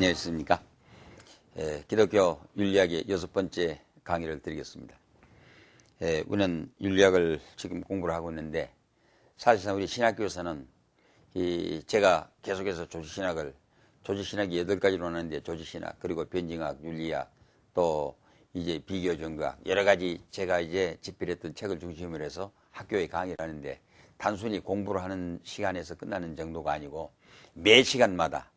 안녕하십니까. 기독교 윤리학의 6번째 강의를 드리겠습니다. 우리는 윤리학을 지금 공부를 하고 있는데, 사실상 우리 신학교에서는 제가 계속해서 조직신학이 8가지로 나는데, 조직신학, 그리고 변증학, 윤리학, 또 이제 비교정교학, 여러 가지 제가 이제 집필했던 책을 중심으로 해서 학교에 강의를 하는데, 단순히 공부를 하는 시간에서 끝나는 정도가 아니고 매 시간마다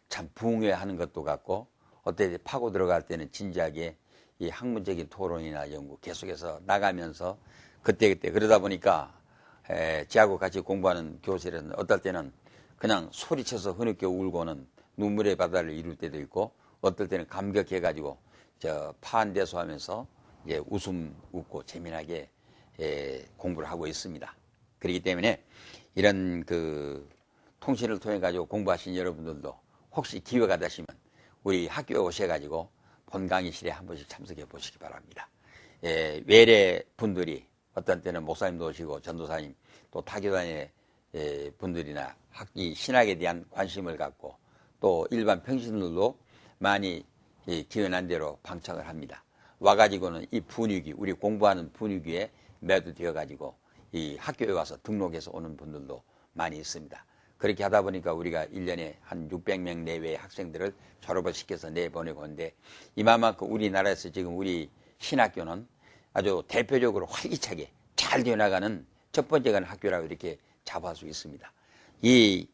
참 부흥회하는 것도 같고, 어때 파고 들어갈 때는 진지하게 이 학문적인 토론이나 연구 계속해서 나가면서 그때그때 그러다 보니까 저하고 같이 공부하는 교실에는 어떨 때는 그냥 소리쳐서 흐느껴 울고는 눈물의 바다를 이룰 때도 있고, 어떨 때는 감격해가지고 파한대소하면서 이제 웃고 재미나게 공부를 하고 있습니다. 그렇기 때문에 이런 통신을 통해 가지고 공부하신 여러분들도 혹시 기회가 되시면 우리 학교에 오셔가지고 본 강의실에 한 번씩 참석해 보시기 바랍니다. 외래 분들이 어떤 때는 목사님도 오시고 전도사님 또 타교단의 분들이나 이 신학에 대한 관심을 갖고 또 일반 평신들도 많이 기원한 대로 방청을 합니다. 와가지고는 이 분위기, 우리 공부하는 분위기에 매도되어가지고 이 학교에 와서 등록해서 오는 분들도 많이 있습니다. 그렇게 하다 보니까 우리가 1년에 한 600명 내외의 학생들을 졸업을 시켜서 내보내고 있는데, 이만큼 우리나라에서 지금 우리 신학교는 아주 대표적으로 활기차게 잘 되어나가는 첫 번째 가는 학교라고 이렇게 잡아할 수 있습니다. 이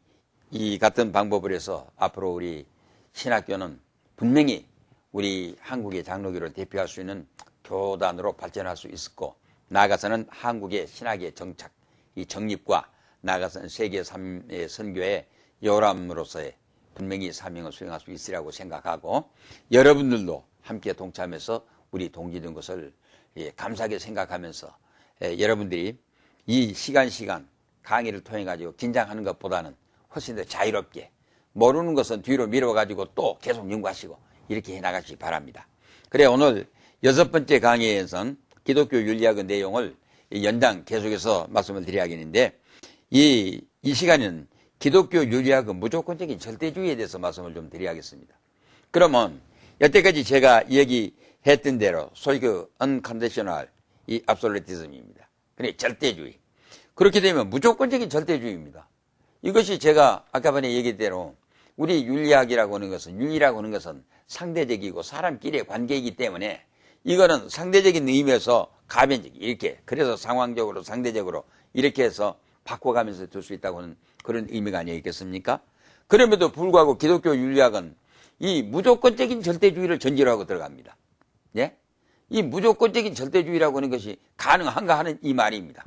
같은 방법을 해서 앞으로 우리 신학교는 분명히 우리 한국의 장로교를 대표할 수 있는 교단으로 발전할 수 있었고, 나아가서는 한국의 신학의 정착, 이 정립과 나아가서는 세계 3의 선교의 요람으로서의 분명히 사명을 수행할 수 있으리라고 생각하고, 여러분들도 함께 동참해서 우리 동지된 것을 감사하게 생각하면서 여러분들이 이 시간 강의를 통해 가지고 긴장하는 것보다는 훨씬 더 자유롭게, 모르는 것은 뒤로 밀어가지고 또 계속 연구하시고 이렇게 해나가시기 바랍니다. 그래, 오늘 6번째 강의에서는 기독교 윤리학의 내용을 연장 계속해서 말씀을 드려야겠는데, 이 시간에는 기독교 윤리학의 무조건적인 절대주의에 대해서 말씀을 좀 드려야겠습니다. 그러면 여태까지 제가 얘기했던 대로 소위 unconditional 이 absolutism입니다. 그래, 절대주의. 그렇게 되면 무조건적인 절대주의입니다. 이것이 제가 아까 전에 얘기한 대로 우리 윤리학이라고 하는 것은, 윤리라고 하는 것은 상대적이고 사람끼리의 관계이기 때문에 이거는 상대적인 의미에서 가변적, 이렇게, 그래서 상황적으로 상대적으로 이렇게 해서 바꿔가면서 둘 수 있다고 하는 그런 의미가 아니겠습니까? 그럼에도 불구하고 기독교 윤리학은 이 무조건적인 절대주의를 전제로 하고 들어갑니다. 예? 이 무조건적인 절대주의라고 하는 것이 가능한가 하는 이 말입니다.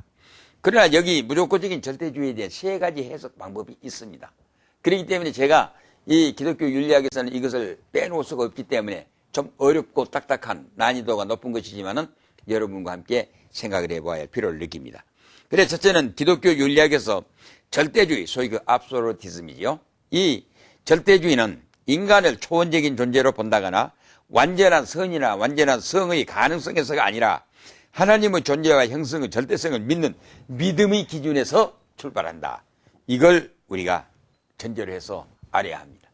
그러나 여기 무조건적인 절대주의에 대한 3가지 해석 방법이 있습니다. 그렇기 때문에 제가 이 기독교 윤리학에서는 이것을 빼놓을 수가 없기 때문에 좀 어렵고 딱딱한 난이도가 높은 것이지만은 여러분과 함께 생각을 해봐야 할 필요를 느낍니다. 그래서 첫째는 기독교 윤리학에서 절대주의, 소위 absolutism이죠. 이 절대주의는 인간을 초원적인 존재로 본다거나 완전한 선이나 완전한 성의 가능성에서가 아니라 하나님의 존재와 형성의 절대성을 믿는 믿음의 기준에서 출발한다. 이걸 우리가 전제로 해서 알아야 합니다.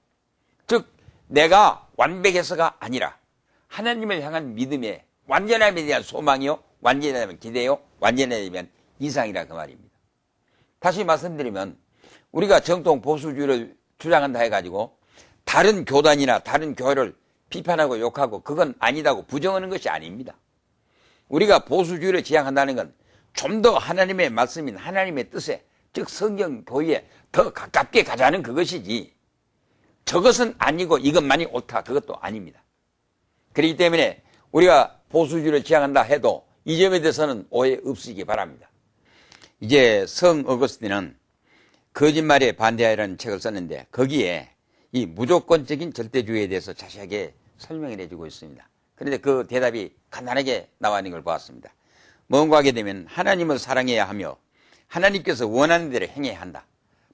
즉, 내가 완벽해서가 아니라 하나님을 향한 믿음의 완전함에 대한 소망이요, 완전함에 대한 기대요, 완전함에 대한 이상이라 그 말입니다. 다시 말씀드리면 우리가 정통 보수주의를 주장한다 해가지고 다른 교단이나 다른 교회를 비판하고 욕하고 그건 아니다고 부정하는 것이 아닙니다. 우리가 보수주의를 지향한다는 건 좀 더 하나님의 말씀인 하나님의 뜻에, 즉 성경 교회에 더 가깝게 가자는 그것이지, 저것은 아니고 이것만이 옳다, 그것도 아닙니다. 그렇기 때문에 우리가 보수주의를 지향한다 해도 이 점에 대해서는 오해 없으시기 바랍니다. 이제 성 어거스틴은 거짓말에 반대하라는 책을 썼는데, 거기에 이 무조건적인 절대주의에 대해서 자세하게 설명을 해주고 있습니다. 그런데 그 대답이 간단하게 나와 있는 걸 보았습니다. 뭔가 하게 되면 하나님을 사랑해야 하며 하나님께서 원하는 대로 행해야 한다.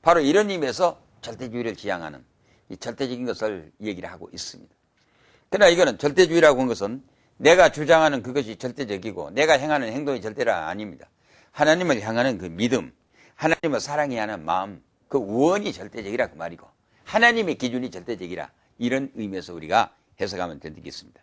바로 이런 의미에서 절대주의를 지향하는 이 절대적인 것을 얘기를 하고 있습니다. 그러나 이거는 절대주의라고 하는 것은 내가 주장하는 그것이 절대적이고 내가 행하는 행동이 절대가 아닙니다. 하나님을 향하는 그 믿음, 하나님을 사랑해야 하는 마음, 그 원이 절대적이라 그 말이고 하나님의 기준이 절대적이라 이런 의미에서 우리가 해석하면 되겠습니다.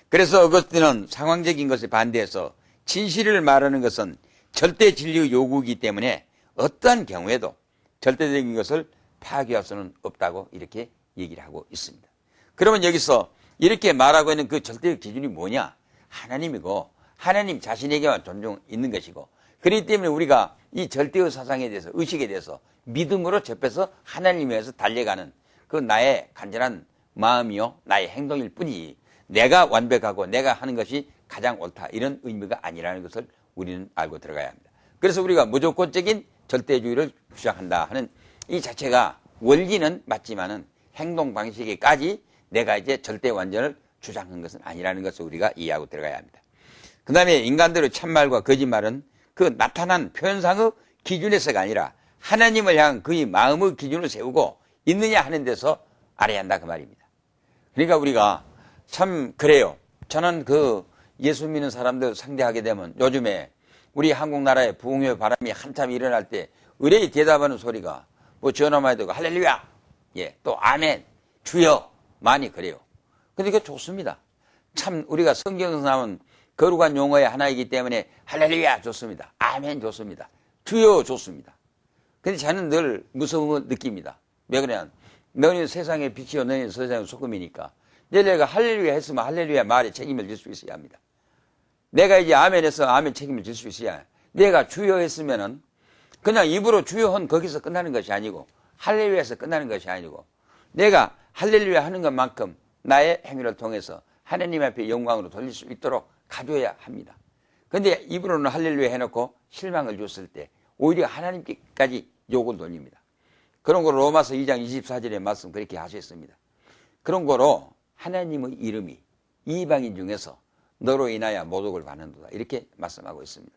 그래서 어거스틴은 상황적인 것에 반대해서 진실을 말하는 것은 절대 진리의 요구이기 때문에 어떠한 경우에도 절대적인 것을 파괴할 수는 없다고 이렇게 얘기를 하고 있습니다. 그러면 여기서 이렇게 말하고 있는 그 절대적 기준이 뭐냐? 하나님이고 하나님 자신에게만 존중 있는 것이고, 그렇기 때문에 우리가 이 절대의 사상에 대해서, 의식에 대해서 믿음으로 접해서 하나님에 의해서 달려가는 그 나의 간절한 마음이요 나의 행동일 뿐이 내가 완벽하고 내가 하는 것이 가장 옳다 이런 의미가 아니라는 것을 우리는 알고 들어가야 합니다. 그래서 우리가 무조건적인 절대주의를 주장한다 하는 이 자체가 원리는 맞지만은 행동 방식에까지 내가 이제 절대 완전을 주장한 것은 아니라는 것을 우리가 이해하고 들어가야 합니다. 그 다음에 인간들의 참말과 거짓말은 그 나타난 표현상의 기준에서가 아니라 하나님을 향한 그의 마음의 기준을 세우고 있느냐 하는 데서 알아야 한다 그 말입니다. 그러니까 우리가 참 그래요. 저는 그 예수 믿는 사람들 상대하게 되면 요즘에 우리 한국 나라에 부흥의 바람이 한참 일어날 때 의뢰의 대답하는 소리가 뭐 전화만 해도 할렐루야, 예, 또 아멘, 주여 많이 그래요. 근데 그게 좋습니다. 참 우리가 성경에서 나온 거룩한 용어의 하나이기 때문에 할렐루야 좋습니다. 아멘 좋습니다. 주여 좋습니다. 근데 저는 늘 무서움을 느낍니다. 왜 그러냐? 너는 세상의 빛이요 너는 세상의 소금이니까 내가 할렐루야 했으면 할렐루야 말에 책임을 질 수 있어야 합니다. 내가 이제 아멘 해서 아멘 책임을 질 수 있어야. 내가 주여 했으면은 그냥 입으로 주여한 거기서 끝나는 것이 아니고 할렐루야에서 끝나는 것이 아니고 내가 할렐루야 하는 것만큼 나의 행위를 통해서 하나님 앞에 영광으로 돌릴 수 있도록 가져야 합니다. 그런데 입으로는 할렐루야 해놓고 실망을 줬을 때 오히려 하나님께까지 욕을 돌립니다. 그런 거로 로마서 2장 24절의 말씀 그렇게 하셨습니다. 그런 거로 하나님의 이름이 이방인 중에서 너로 인하여 모독을 받는도다 이렇게 말씀하고 있습니다.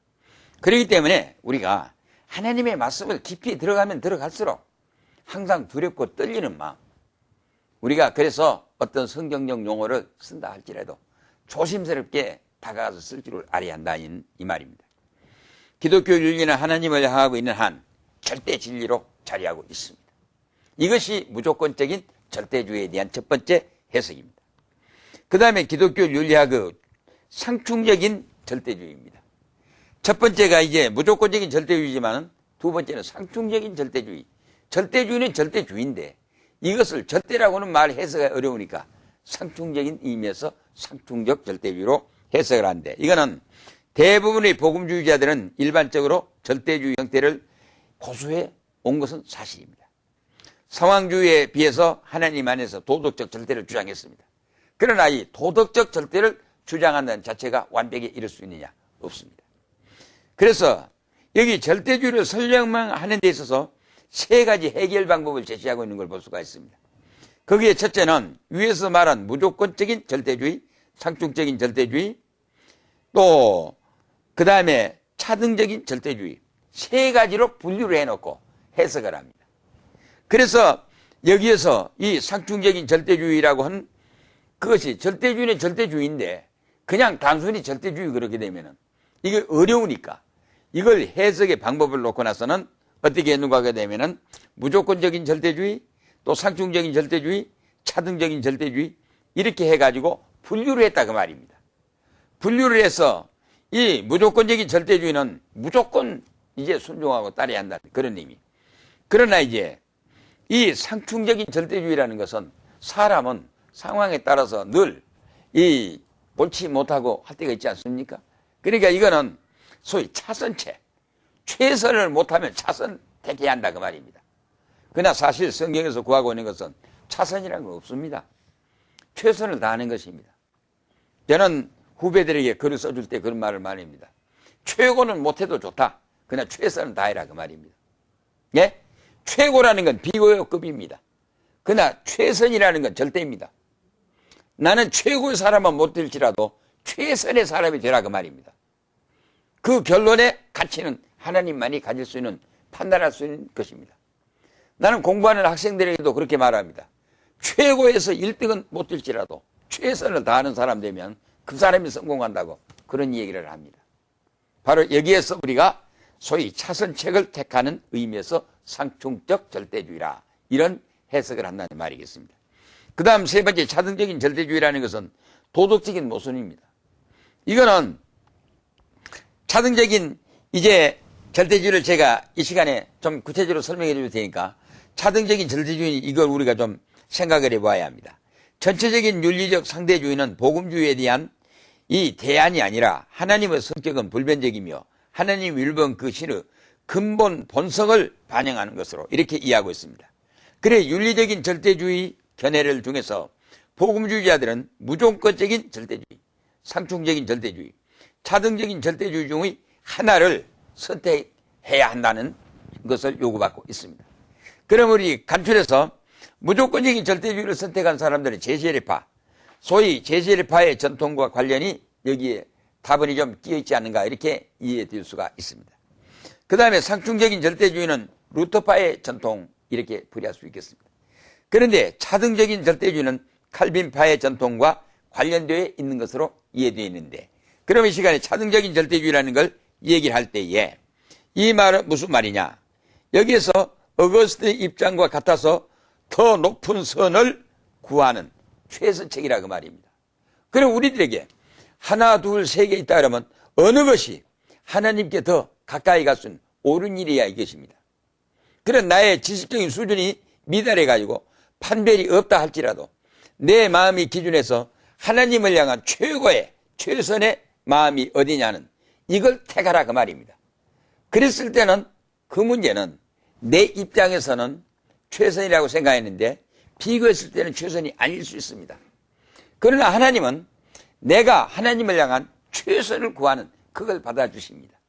그렇기 때문에 우리가 하나님의 말씀을 깊이 들어가면 들어갈수록 항상 두렵고 떨리는 마음, 우리가 그래서 어떤 성경적 용어를 쓴다 할지라도 조심스럽게 다가가서 쓸 줄을 알아야 한다 이 말입니다. 기독교 윤리는 하나님을 향하고 있는 한 절대 진리로 자리하고 있습니다. 이것이 무조건적인 절대주의에 대한 첫 번째 해석입니다. 그 다음에 기독교 윤리학의 상충적인 절대주의입니다. 첫 번째가 이제 무조건적인 절대주의지만 두 번째는 상충적인 절대주의. 절대주의는 절대주의인데 이것을 절대라고는 말 해석이 어려우니까 상충적인 의미에서 상충적 절대주의로 해석을 하는데, 이거는 대부분의 복음주의자들은 일반적으로 절대주의 형태를 고수해 온 것은 사실입니다. 상황주의에 비해서 하나님 안에서 도덕적 절대를 주장했습니다. 그러나 이 도덕적 절대를 주장한다는 자체가 완벽에 이를 수 있느냐? 없습니다. 그래서 여기 절대주의를 설명하는 데 있어서 세 가지 해결 방법을 제시하고 있는 걸 볼 수가 있습니다. 거기에 첫째는 위에서 말한 무조건적인 절대주의, 상충적인 절대주의, 또 그 다음에 차등적인 절대주의, 세 가지로 분류를 해놓고 해석을 합니다. 그래서 여기에서 이 상충적인 절대주의라고 한 그것이 절대주의는 절대주의인데 그냥 단순히 절대주의 그렇게 되면은 이게 어려우니까 이걸 해석의 방법을 놓고 나서는 어떻게 했는가 하게 되면은 무조건적인 절대주의, 또 상충적인 절대주의, 차등적인 절대주의 이렇게 해가지고 분류를 했다 그 말입니다. 분류를 해서 이 무조건적인 절대주의는 무조건 이제 순종하고 따라야 한다 그런 의미. 그러나 이제 이 상충적인 절대주의라는 것은 사람은 상황에 따라서 늘 이 옳지 못하고 할 때가 있지 않습니까? 그러니까 이거는 소위 차선책, 최선을 못하면 차선 택해야 한다 그 말입니다. 그러나 사실 성경에서 구하고 있는 것은 차선이라는 건 없습니다. 최선을 다하는 것입니다. 저는 후배들에게 글을 써줄 때 그런 말을 많이 합니다. 최고는 못해도 좋다. 그러나 최선을 다해라 그 말입니다. 예? 최고라는 건 비고요급입니다. 그러나 최선이라는 건 절대입니다. 나는 최고의 사람은 못 될지라도 최선의 사람이 되라 그 말입니다. 그 결론의 가치는 하나님만이 가질 수 있는, 판단할 수 있는 것입니다. 나는 공부하는 학생들에게도 그렇게 말합니다. 최고에서 1등은 못 될지라도 최선을 다하는 사람 되면 그 사람이 성공한다고 그런 얘기를 합니다. 바로 여기에서 우리가 소위 차선책을 택하는 의미에서 상충적 절대주의라 이런 해석을 한다는 말이겠습니다. 그 다음 세 번째 차등적인 절대주의라는 것은 도덕적인 모순입니다. 이거는 차등적인 이제 절대주의를 제가 이 시간에 좀 구체적으로 설명해 줄 테니까 차등적인 절대주의 이걸 우리가 좀 생각을 해봐야 합니다. 전체적인 윤리적 상대주의는 복음주의에 대한 이 대안이 아니라 하나님의 성격은 불변적이며 하나님 율법 그 신의 근본 본성을 반영하는 것으로 이렇게 이해하고 있습니다. 그래 윤리적인 절대주의 견해를 중에서 복음주의자들은 무조건적인 절대주의, 상충적인 절대주의, 차등적인 절대주의 중의 하나를 선택해야 한다는 것을 요구받고 있습니다. 그럼 우리 간추려서 무조건적인 절대주의를 선택한 사람들은 제세례파, 소위 제세례파의 전통과 관련이 여기에 다분히 좀 끼어있지 않는가 이렇게 이해될 수가 있습니다. 그 다음에 상충적인 절대주의는 루터파의 전통 이렇게 풀이할 수 있겠습니다. 그런데 차등적인 절대주의는 칼빈파의 전통과 관련되어 있는 것으로 이해되어 있는데 그럼 이 시간에 차등적인 절대주의라는 걸 얘기를 할 때에 이 말은 무슨 말이냐? 여기에서 어거스틴의 입장과 같아서 더 높은 선을 구하는 최선책이라 그 말입니다. 그럼 우리들에게 하나, 둘, 세 개 있다 그러면 어느 것이 하나님께 더 가까이 갈 수 있는 옳은 일이야 이것입니다. 그런 나의 지식적인 수준이 미달해가지고 판별이 없다 할지라도 내 마음이 기준에서 하나님을 향한 최고의 최선의 마음이 어디냐는 이걸 택하라 그 말입니다. 그랬을 때는 그 문제는 내 입장에서는 최선이라고 생각했는데 비교했을 때는 최선이 아닐 수 있습니다. 그러나 하나님은 내가 하나님을 향한 최선을 구하는 그걸 받아주십니다.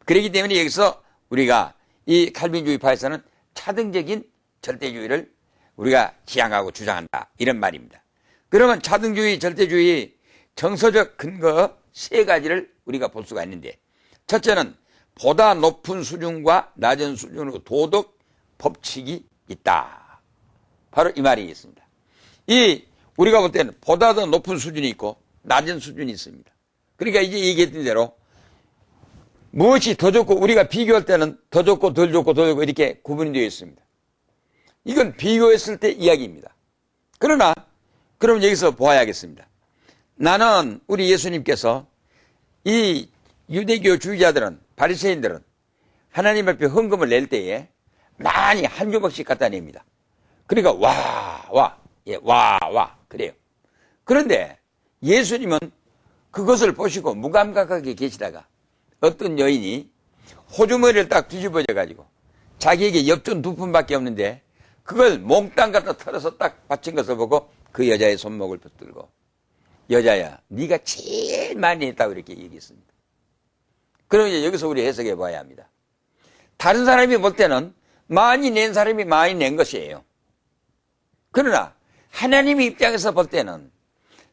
그렇기 때문에 여기서 우리가 이 칼빈주의파에서는 차등적인 절대주의를 우리가 지향하고 주장한다 이런 말입니다. 그러면 차등주의, 절대주의 정서적 근거 세 가지를 우리가 볼 수가 있는데 첫째는 보다 높은 수준과 낮은 수준의 도덕 법칙이 있다. 바로 이 말이 있습니다. 우리가 볼 때는 보다 더 높은 수준이 있고 낮은 수준이 있습니다. 그러니까 이제 얘기했던 대로 무엇이 더 좋고 우리가 비교할 때는 더 좋고 덜 좋고 덜 좋고 이렇게 구분이 되어 있습니다. 이건 비교했을 때 이야기입니다. 그러나 그럼 여기서 보아야겠습니다. 나는 우리 예수님께서 이 유대교 주의자들은 바리새인들은 하나님 앞에 헌금을 낼 때에 많이 한 조각씩 갖다 냅니다. 그러니까 와 그래요. 그런데 예수님은 그것을 보시고 무감각하게 계시다가 어떤 여인이 호주머니를 딱 뒤집어져 가지고 자기에게 엽전 2푼밖에 없는데 그걸 몽땅 갖다 털어서 딱 바친 것을 보고 그 여자의 손목을 붙들고 여자야 네가 제일 많이 했다고 이렇게 얘기했습니다. 그럼 이제 여기서 우리 해석해 봐야 합니다. 다른 사람이 볼 때는 많이 낸 사람이 많이 낸 것이에요. 그러나 하나님의 입장에서 볼 때는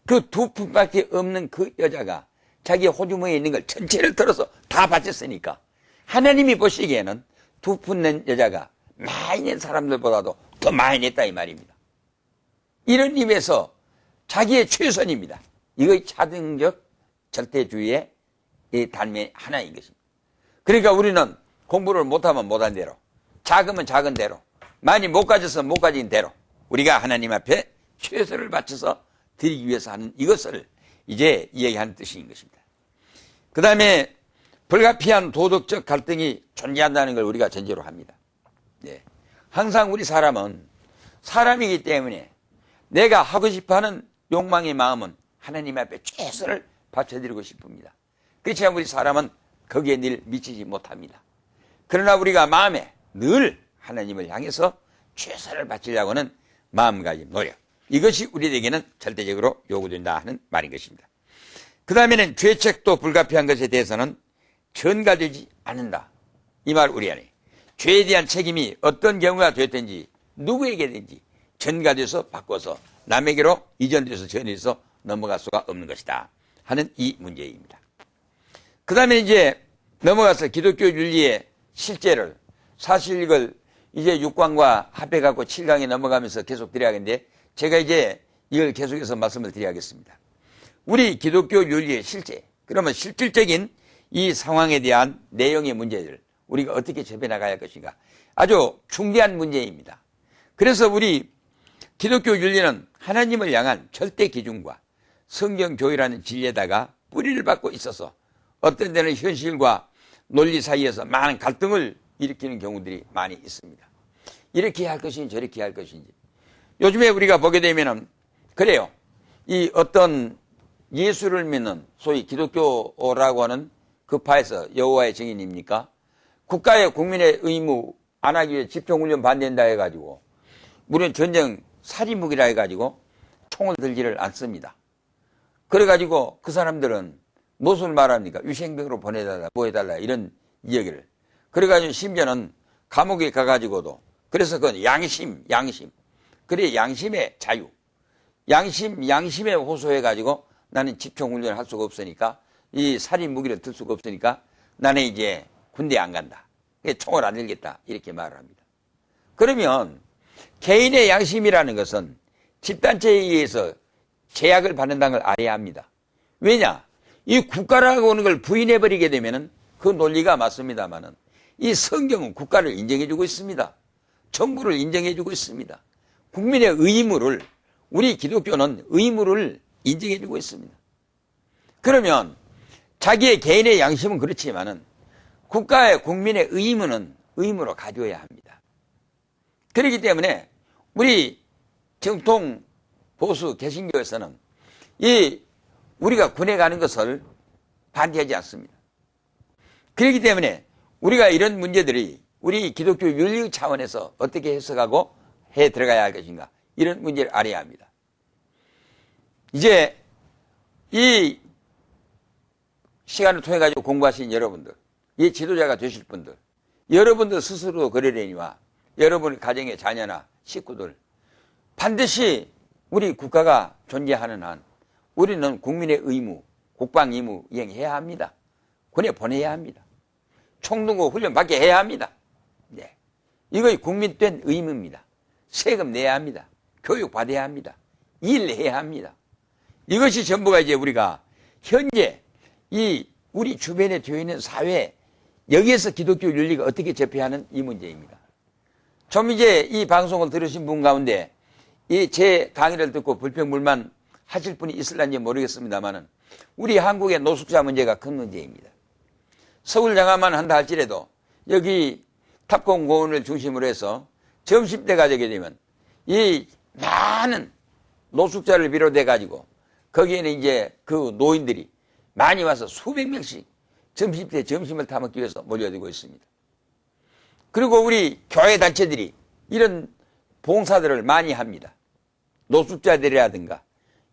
그 2푼밖에 없는 그 여자가 자기 호주머니에 있는 걸 전체를 털어서 다 바쳤으니까 하나님이 보시기에는 2푼 낸 여자가 많이 낸 사람들보다도 더 많이 냈다 이 말입니다. 이런 의미에서 자기의 최선입니다. 이거 차등적 절대주의의 이 단면이 하나인 것입니다. 그러니까 우리는 공부를 못하면 못한 대로, 작으면 작은 대로, 많이 못 가져서 못 가진 대로 우리가 하나님 앞에 최선을 바쳐서 드리기 위해서 하는 이것을 이제 이야기하는 뜻인 것입니다. 그 다음에 불가피한 도덕적 갈등이 존재한다는 걸 우리가 전제로 합니다. 네. 항상 우리 사람은 사람이기 때문에 내가 하고 싶어하는 욕망의 마음은 하나님 앞에 최선을 바쳐드리고 싶습니다. 그렇지만 우리 사람은 거기에 늘 미치지 못합니다. 그러나 우리가 마음에 늘 하나님을 향해서 최선을 바치려고 하는 마음가짐, 노력, 이것이 우리에게는 절대적으로 요구된다 하는 말인 것입니다. 그 다음에는 죄책도 불가피한 것에 대해서는 전가되지 않는다. 이 말 우리 안에 죄에 대한 책임이 어떤 경우가 됐든지 누구에게든지 전가돼서 바꿔서 남에게로 이전돼서 전해서 넘어갈 수가 없는 것이다 하는 이 문제입니다. 그 다음에 이제 넘어가서 기독교 윤리의 실제를 사실 이걸 이제 6강과 합해갖고 7강에 넘어가면서 계속 드려야겠는데 제가 이제 이걸 계속해서 말씀을 드려야겠습니다. 우리 기독교 윤리의 실제, 그러면 실질적인 이 상황에 대한 내용의 문제들 우리가 어떻게 접해 나가야 할 것인가 아주 중대한 문제입니다. 그래서 우리 기독교 윤리는 하나님을 향한 절대 기준과 성경교회라는 진리에다가 뿌리를 받고 있어서 어떤 데는 현실과 논리 사이에서 많은 갈등을 일으키는 경우들이 많이 있습니다. 이렇게 할 것인지 저렇게 할 것인지. 요즘에 우리가 보게 되면은 그래요. 이 어떤 예수를 믿는 소위 기독교라고 하는 그 파에서 여호와의 증인입니까? 국가의 국민의 의무 안 하기 위해 집중훈련 반대한다 해가지고 우리는 전쟁 살인무기라 해가지고 총을 들지를 않습니다. 그래가지고 그 사람들은 무엇을 말합니까? 위생병으로 보내달라, 뭐 해달라 이런 이야기를. 그래가지고 심지어는 감옥에 가가지고도 그래서 그건 양심. 그래 양심의 자유. 양심에 호소해가지고 나는 집중훈련을 할 수가 없으니까 이 살인무기를 들 수가 없으니까 나는 이제 군대에 안 간다. 총을 안 들겠다. 이렇게 말을 합니다. 그러면 개인의 양심이라는 것은 집단체에 의해서 제약을 받는다는 걸 알아야 합니다. 왜냐? 이 국가라고 하는 걸 부인해버리게 되면은 그 논리가 맞습니다만은 이 성경은 국가를 인정해주고 있습니다. 정부를 인정해주고 있습니다. 국민의 의무를, 우리 기독교는 의무를 인정해주고 있습니다. 그러면 자기의 개인의 양심은 그렇지만은 국가의 국민의 의무는 의무로 가져야 합니다. 그렇기 때문에 우리 정통 보수 개신교에서는 우리가 군에 가는 것을 반대하지 않습니다. 그렇기 때문에 우리가 이런 문제들이 우리 기독교 윤리 차원에서 어떻게 해석하고 해 들어가야 할 것인가 이런 문제를 알아야 합니다. 이제 이 시간을 통해 가지고 공부하신 여러분들, 이 지도자가 되실 분들, 여러분들 스스로도 그러려니와 여러분의 가정의 자녀나 식구들 반드시 우리 국가가 존재하는 한 우리는 국민의 의무, 국방 의무 이행해야 합니다. 군에 보내야 합니다. 총등고 훈련 받게 해야 합니다. 네. 이거 국민된 의무입니다. 세금 내야 합니다. 교육 받아야 합니다. 일해야 합니다. 이것이 전부가 이제 우리가 현재 우리 주변에 되어 있는 사회, 여기에서 기독교 윤리가 어떻게 접해하는 이 문제입니다. 좀 이제 이 방송을 들으신 분 가운데 제 강의를 듣고 불평불만 하실 분이 있을런지 모르겠습니다만은 우리 한국의 노숙자 문제가 큰 문제입니다. 서울 영화만 한다 할지라도 여기 탑공공원을 중심으로 해서 점심때가 되게 되면 이 많은 노숙자를 비롯해 가지고 거기에는 이제 그 노인들이 많이 와서 수백 명씩 점심때 점심을 타먹기 위해서 몰려들고 있습니다. 그리고 우리 교회 단체들이 이런 봉사들을 많이 합니다. 노숙자들이라든가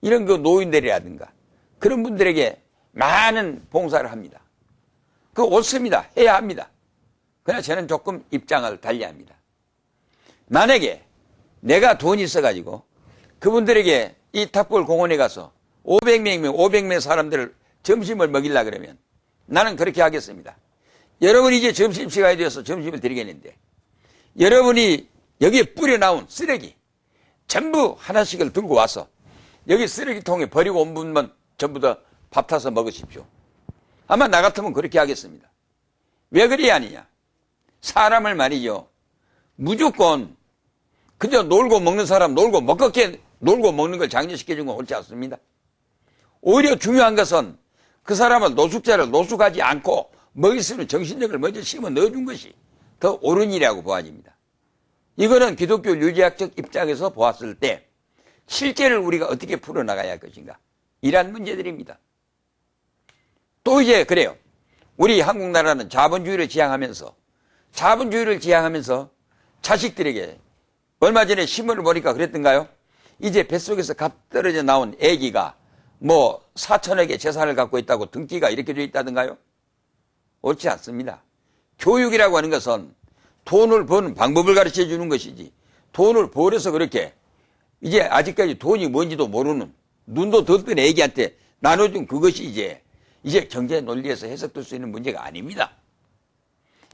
이런 그 노인들이라든가 그런 분들에게 많은 봉사를 합니다. 그거 옳습니다. 해야 합니다. 그러나 저는 조금 입장을 달리합니다. 만약에 내가 돈이 있어가지고 그분들에게 이 탑골 공원에 가서 500명 사람들을 점심을 먹이려 그러면 나는 그렇게 하겠습니다. 여러분이 이제 점심시간이 되어서 점심을 드리겠는데 여러분이 여기에 뿌려나온 쓰레기 전부 하나씩을 들고 와서 여기 쓰레기통에 버리고 온 분만 전부 다 밥 타서 먹으십시오. 아마 나 같으면 그렇게 하겠습니다. 왜 그래야 하느냐? 사람을 말이죠. 무조건 그저 놀고 먹는 사람 놀고 먹게 놀고 먹는 걸 장려시켜준 건 옳지 않습니다. 오히려 중요한 것은 그 사람을 노숙자를 노숙하지 않고 먹일 수 있는 정신력을 먼저 심어 넣어준 것이 더 옳은 일이라고 보아집니다. 이거는 기독교 윤리학적 입장에서 보았을 때 실제를 우리가 어떻게 풀어나가야 할 것인가 이러한 문제들입니다. 또 이제 그래요. 우리 한국 나라는 자본주의를 지향하면서 자식들에게 얼마 전에 신문을 보니까 그랬던가요? 이제 뱃속에서 갓 떨어져 나온 아기가 뭐 4천억의 재산을 갖고 있다고 등기가 이렇게 되어 있다던가요? 옳지 않습니다. 교육이라고 하는 것은 돈을 버는 방법을 가르쳐 주는 것이지 돈을 벌어서 그렇게 이제 아직까지 돈이 뭔지도 모르는 눈도 덜 뜬 애기한테 나눠준 그것이 이제 경제 논리에서 해석될 수 있는 문제가 아닙니다.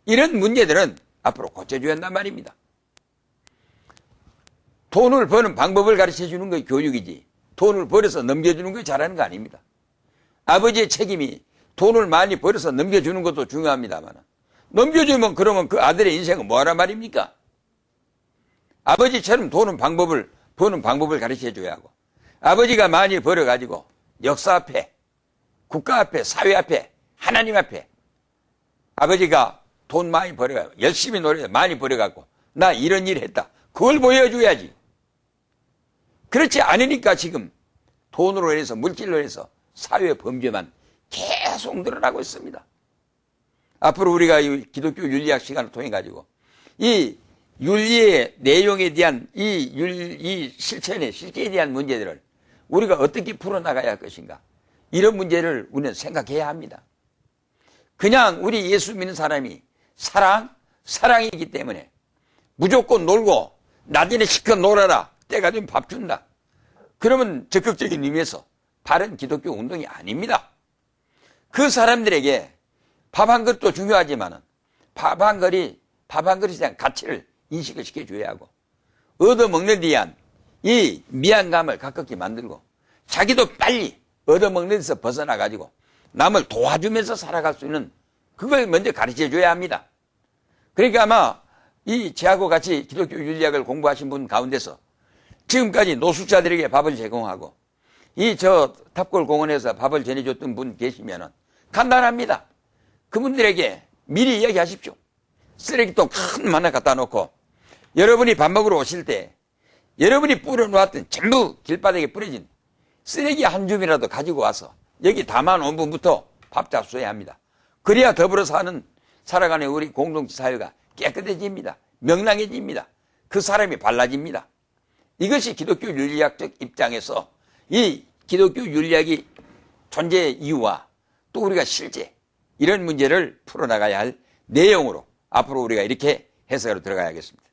이런 문제들은 앞으로 고쳐줘야 한단 말입니다. 돈을 버는 방법을 가르쳐 주는 게 교육이지 돈을 벌어서 넘겨주는 걸 잘하는 거 아닙니다. 아버지의 책임이 돈을 많이 벌어서 넘겨주는 것도 중요합니다만 넘겨주면 그러면 그 아들의 인생은 뭐하란 말입니까? 아버지처럼 돈은 방법을 버는 방법을 가르쳐 줘야 하고, 아버지가 많이 벌어가지고 역사 앞에, 국가 앞에, 사회 앞에, 하나님 앞에 아버지가 돈 많이 벌어가지고 열심히 노래 많이 벌어가지고 나 이런 일 했다. 그걸 보여줘야지. 그렇지 않으니까 지금 돈으로 인해서, 물질로 인해서 사회 범죄만 계속 늘어나고 있습니다. 앞으로 우리가 이 기독교 윤리학 시간을 통해 가지고 이 윤리의 내용에 대한 이 실천의 실제에 대한 문제들을 우리가 어떻게 풀어나가야 할 것인가, 이런 문제를 우리는 생각해야 합니다. 그냥 우리 예수 믿는 사람이 사랑이기 때문에 무조건 놀고 낮에는 실컷 놀아라, 때가 되면 밥 준다, 그러면 적극적인 의미에서 바른 기독교 운동이 아닙니다. 그 사람들에게 밥 한 그릇도 중요하지만 밥 한 그릇에 대한 가치를 인식을 시켜줘야 하고, 얻어먹는 데 대한 이 미안감을 가깝게 만들고, 자기도 빨리 얻어먹는 데서 벗어나가지고 남을 도와주면서 살아갈 수 있는 그걸 먼저 가르쳐줘야 합니다. 그러니까 아마 저하고 같이 기독교 윤리학을 공부하신 분 가운데서 지금까지 노숙자들에게 밥을 제공하고 탑골공원에서 밥을 전해줬던 분 계시면은 간단합니다. 그분들에게 미리 이야기하십시오. 쓰레기통 큰 거 하나 갖다 놓고 여러분이 밥 먹으러 오실 때 여러분이 뿌려놓았던 전부 길바닥에 뿌려진 쓰레기 한 줌이라도 가지고 와서 여기 담아놓은 분부터 밥 잡숴야 합니다. 그래야 더불어 살아가는 우리 공동체 사회가 깨끗해집니다. 명랑해집니다. 그 사람이 발라집니다. 이것이 기독교 윤리학적 입장에서 이 기독교 윤리학이 존재의 이유와 또 우리가 실제 이런 문제를 풀어나가야 할 내용으로 앞으로 우리가 이렇게 해석으로 들어가야겠습니다.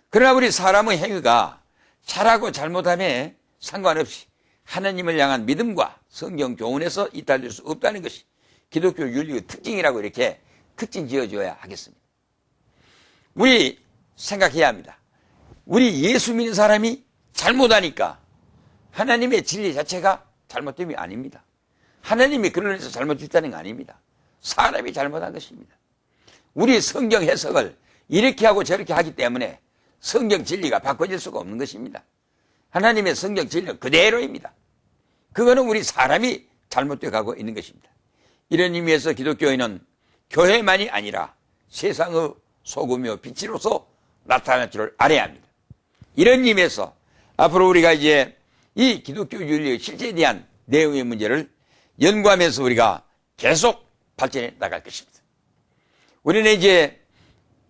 그러나 우리 사람의 행위가 잘하고 잘못함에 상관없이 하나님을 향한 믿음과 성경 교훈에서 이탈될 수 없다는 것이 기독교 윤리의 특징이라고 이렇게 특징 지어줘야 하겠습니다. 우리 생각해야 합니다. 우리 예수 믿는 사람이 잘못하니까 하나님의 진리 자체가 잘못됨이 아닙니다. 하나님이 그런 데서 잘못했다는 거 아닙니다. 사람이 잘못한 것입니다. 우리 성경 해석을 이렇게 하고 저렇게 하기 때문에 성경 진리가 바꿔질 수가 없는 것입니다. 하나님의 성경 진리는 그대로입니다. 그거는 우리 사람이 잘못되어 가고 있는 것입니다. 이런 의미에서 기독교인은 교회만이 아니라 세상의 소금이요 빛으로서 나타날 줄을 알아야 합니다. 이런 의미에서 앞으로 우리가 이제 이 기독교 윤리의 실제에 대한 내용의 문제를 연구하면서 우리가 계속 발전해 나갈 것입니다. 우리는 이제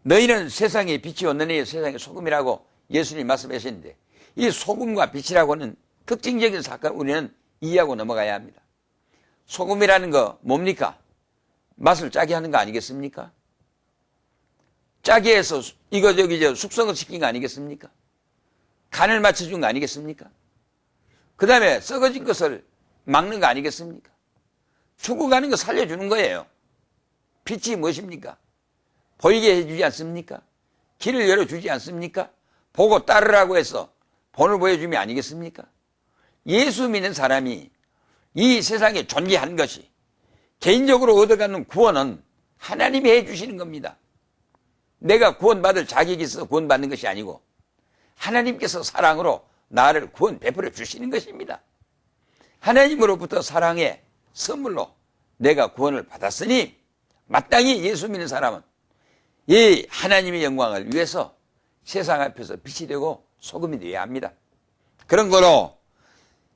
너희는 세상의 빛이요 너희는 세상의 소금이라고 예수님이 말씀하셨는데, 이 소금과 빛이라고 하는 특징적인 사건을 우리는 이해하고 넘어가야 합니다. 소금이라는 거 뭡니까? 맛을 짜게 하는 거 아니겠습니까? 짜게 해서 숙성을 시킨 거 아니겠습니까? 간을 맞춰준 거 아니겠습니까? 그 다음에 썩어진 것을 막는 거 아니겠습니까? 죽어가는 거 살려주는 거예요. 빛이 무엇입니까? 보이게 해주지 않습니까? 길을 열어주지 않습니까? 보고 따르라고 해서 본을 보여주면 아니겠습니까? 예수 믿는 사람이 이 세상에 존재하는 것이, 개인적으로 얻어가는 구원은 하나님이 해주시는 겁니다. 내가 구원받을 자격이 있어서 구원받는 것이 아니고 하나님께서 사랑으로 나를 구원 베풀어 주시는 것입니다. 하나님으로부터 사랑의 선물로 내가 구원을 받았으니 마땅히 예수 믿는 사람은 이 하나님의 영광을 위해서 세상 앞에서 빛이 되고 소금이 되어야 합니다. 그런 거로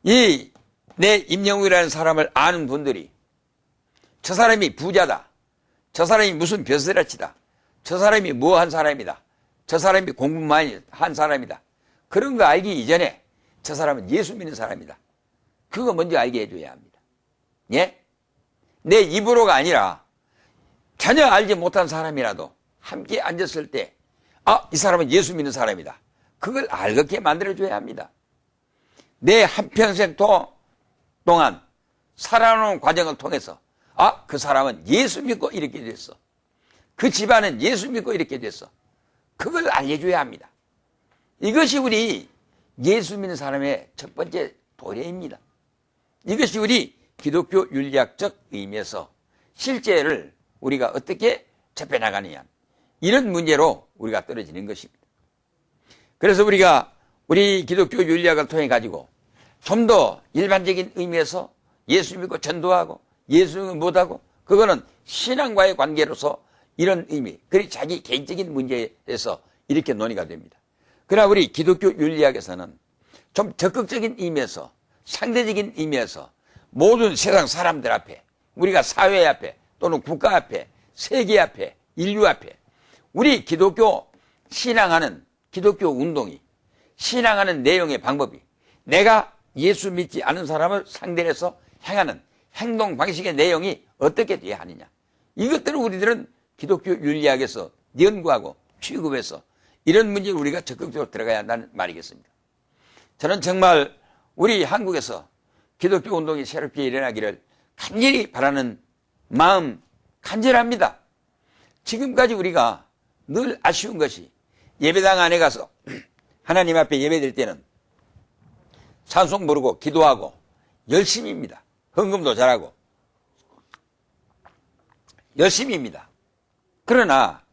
이 내 임영웅이라는 사람을 아는 분들이 저 사람이 부자다, 저 사람이 무슨 벼슬아치다, 저 사람이 뭐한 사람이다, 저 사람이 공부 많이 한 사람이다, 그런 거 알기 이전에 저 사람은 예수 믿는 사람이다, 그거 먼저 알게 해줘야 합니다. 예? 내 입으로가 아니라 전혀 알지 못한 사람이라도 함께 앉았을 때 이 사람은 예수 믿는 사람이다, 그걸 알게 만들어줘야 합니다. 내 한평생 동안 살아오는 과정을 통해서 그 사람은 예수 믿고 이렇게 됐어, 그 집안은 예수 믿고 이렇게 됐어, 그걸 알려줘야 합니다. 이것이 우리 예수 믿는 사람의 첫 번째 도래입니다. 이것이 우리 기독교 윤리학적 의미에서 실제를 우리가 어떻게 접해나가느냐, 이런 문제로 우리가 떨어지는 것입니다. 그래서 우리가 우리 기독교 윤리학을 통해 가지고 좀 더 일반적인 의미에서 예수 믿고 전도하고 예수 믿고 못하고 그거는 신앙과의 관계로서 이런 의미, 그리고 자기 개인적인 문제에서 이렇게 논의가 됩니다. 그러나 우리 기독교 윤리학에서는 좀 적극적인 의미에서 상대적인 의미에서 모든 세상 사람들 앞에 우리가 사회 앞에 또는 국가 앞에 세계 앞에 인류 앞에 우리 기독교 신앙하는 기독교 운동이 신앙하는 내용의 방법이 내가 예수 믿지 않은 사람을 상대로 해서 행하는 행동 방식의 내용이 어떻게 돼야 하느냐. 이것들을 우리들은 기독교 윤리학에서 연구하고 취급해서 이런 문제에 우리가 적극적으로 들어가야 한다는 말이겠습니다. 저는 정말 우리 한국에서 기독교 운동이 새롭게 일어나기를 간절히 바라는 마음 간절합니다. 지금까지 우리가 늘 아쉬운 것이 예배당 안에 가서 하나님 앞에 예배드릴 때는 찬송 부르고 기도하고 열심입니다. 헌금도 잘하고 열심입니다. 그러나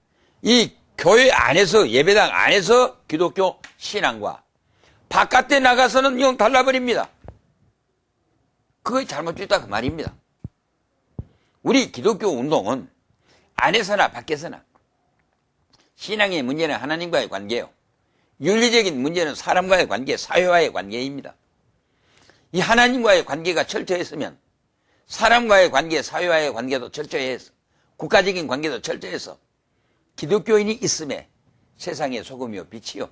이 교회 안에서 예배당 안에서 기독교 신앙과 바깥에 나가서는 영 달라버립니다. 그게 잘못됐다 그 말입니다. 우리 기독교 운동은 안에서나 밖에서나 신앙의 문제는 하나님과의 관계요. 윤리적인 문제는 사람과의 관계, 사회와의 관계입니다. 이 하나님과의 관계가 철저했으면 사람과의 관계, 사회와의 관계도 철저해서 국가적인 관계도 철저해서 기독교인이 있음에 세상의 소금이요 빛이요.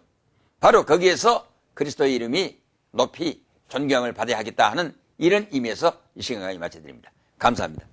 바로 거기에서 그리스도의 이름이 높이 존경을 받아야 하겠다 하는 이런 의미에서 이 시간 강의 마쳐드립니다. 감사합니다.